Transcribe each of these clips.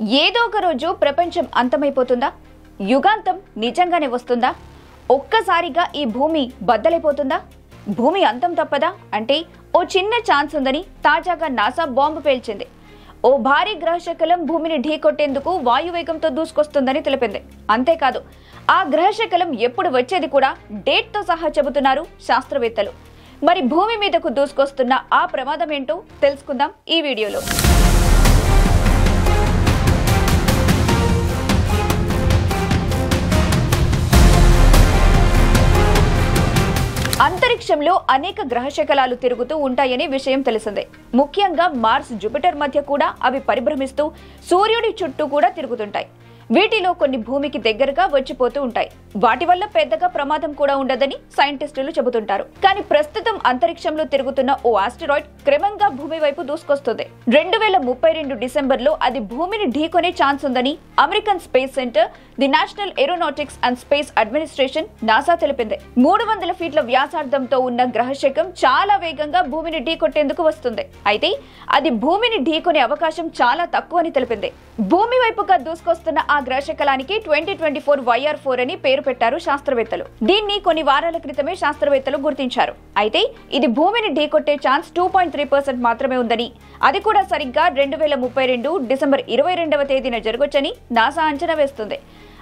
ఏదో ఒక రోజు ప్రపంచం అంతమైపోతుందా? యుగాంతం నిజంగానే వస్తుందా? ఒక్కసారిగా ఈ భూమి బద్దలైపోతుందా? భూమి అంతం తప్పదా అంటే ఓ చిన్న ఛాన్స్ ఉందని తాజాగా నాసా బాంబు పేల్చింది. ఓ భారీ గ్రహశకలం భూమిని ఢీకొట్టేందుకు వాయువేగంతో దూసుకొస్తుందని తెలిపింది. అంతేకాదు, ఆ గ్రహశకలం ఎప్పుడు వచ్చేది కూడా డేట్తో సహా చెబుతున్నారు శాస్త్రవేత్తలు. మరి భూమి మీదకు దూసుకొస్తున్న ఆ ప్రమాదం ఏంటో తెలుసుకుందాం ఈ వీడియోలో. అంతరిక్షంలో అనేక గ్రహశకలాలు తిరుగుతూ ఉంటాయనే విషయం తెలిసిందే. ముఖ్యంగా మార్స్, జూపిటర్ మధ్య కూడా అవి పరిభ్రమిస్తూ సూర్యుడి చుట్టూ కూడా తిరుగుతుంటాయి. వీటిలో కొన్ని భూమికి దగ్గరగా వచ్చిపోతూ ఉంటాయి. వాటి వల్ల పెద్దగా ప్రమాదం కూడా ఉండదని సైంటిస్టులు చెబుతుంటారు. కానీ ప్రస్తుతం అంతరిక్షంలో తిరుగుతున్న ఓ ఆస్టెరాయిడ్ క్రమంగా భూమి వైపు దూసుకొస్తుంది. 2032 డిసెంబర్లో అది భూమిని ఢీకొనే ఛాన్స్ ఉందని American space centre, the national aeronautics and space administration NASA తెలిపింది. 300 ఫీట్ల వ్యాసార్థంతో ఉన్న గ్రహశకం చాలా వేగంగా భూమిని ఢీకొట్టేందుకు వస్తుంది. అయితే అది భూమిని ఢీకొనే అవకాశం చాలా తక్కువని తెలిపింది. భూమి వైపుగా దూసుకొస్తున్న ఆ గ్రహశకలానికి 2024 YR4 అని పేరు పెట్టారు శాస్త్రవేత్తలు. దీన్ని కొన్ని వారాల క్రితమే శాస్త్రవేత్తలు గుర్తించారు. అయితే ఇది భూమిని ఢీకొట్టే ఛాన్స్ 2.3% మాత్రమే ఉందని, అది కూడా సరిగ్గా 2032 డిసెంబర్ 22వ తేదీన జరగొచ్చని నాసా అంచనా వేస్తుంది.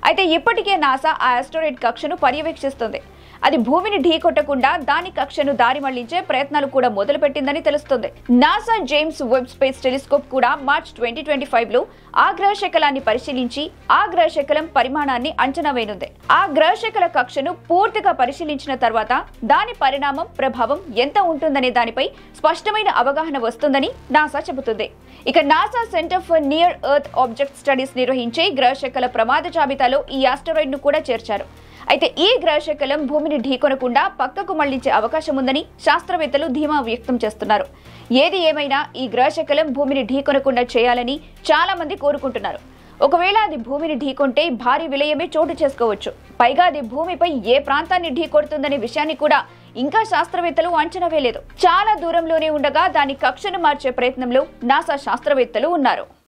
అయితే ఇప్పటికే నాసా ఆ ఆస్టెరాయిడ్ కక్షను పర్యవేక్షిస్తుంది. అది భూమిని ఢీకొట్టకుండా దాని కక్షను దారి మళ్లించే ప్రయత్నాలు కూడా మొదలుపెట్టిందని తెలుస్తుంది. NASA James Webb space telescope కూడా మార్చ్ 2025లో ఆ గ్రహశకలాన్ని పరిశీలించి ఆ గ్రహశకలం పరిమాణాన్ని అంచనా వేయనుంది. ఆ గ్రహశకల కక్షను పూర్తిగా పరిశీలించిన తర్వాత దాని పరిణామం, ప్రభావం ఎంత ఉంటుందనే దానిపై స్పష్టమైన అవగాహన వస్తుందని నాసా చెబుతుంది. ఇక NASA centre for near earth object studies నిర్వహించే గ్రహశకల ప్రమాద జాబితాలో ఈ ఆస్టెరాయిడ్ ను కూడా చేర్చారు. అయితే ఈ గ్రహశకలం భూమిని ఢీకొనకుండా పక్కకు మళ్లించే అవకాశం ఉందని శాస్త్రవేత్తలు ధీమా వ్యక్తం చేస్తున్నారు. ఏది ఏమైనా ఈ గ్రహశకలం భూమిని ఢీకొనకుండా చేయాలని చాలా మంది కోరుకుంటున్నారు. ఒకవేళ అది భూమిని ఢీకొంటే భారీ విలయమే చోటు చేసుకోవచ్చు. పైగా అది భూమిపై ఏ ప్రాంతాన్ని ఢీకొడుతుందనే విషయాన్ని కూడా ఇంకా శాస్త్రవేత్తలు అంచనా వేయలేదు. చాలా దూరంలోనే ఉండగా దాని కక్షను మార్చే ప్రయత్నంలో నాసా శాస్త్రవేత్తలు ఉన్నారు.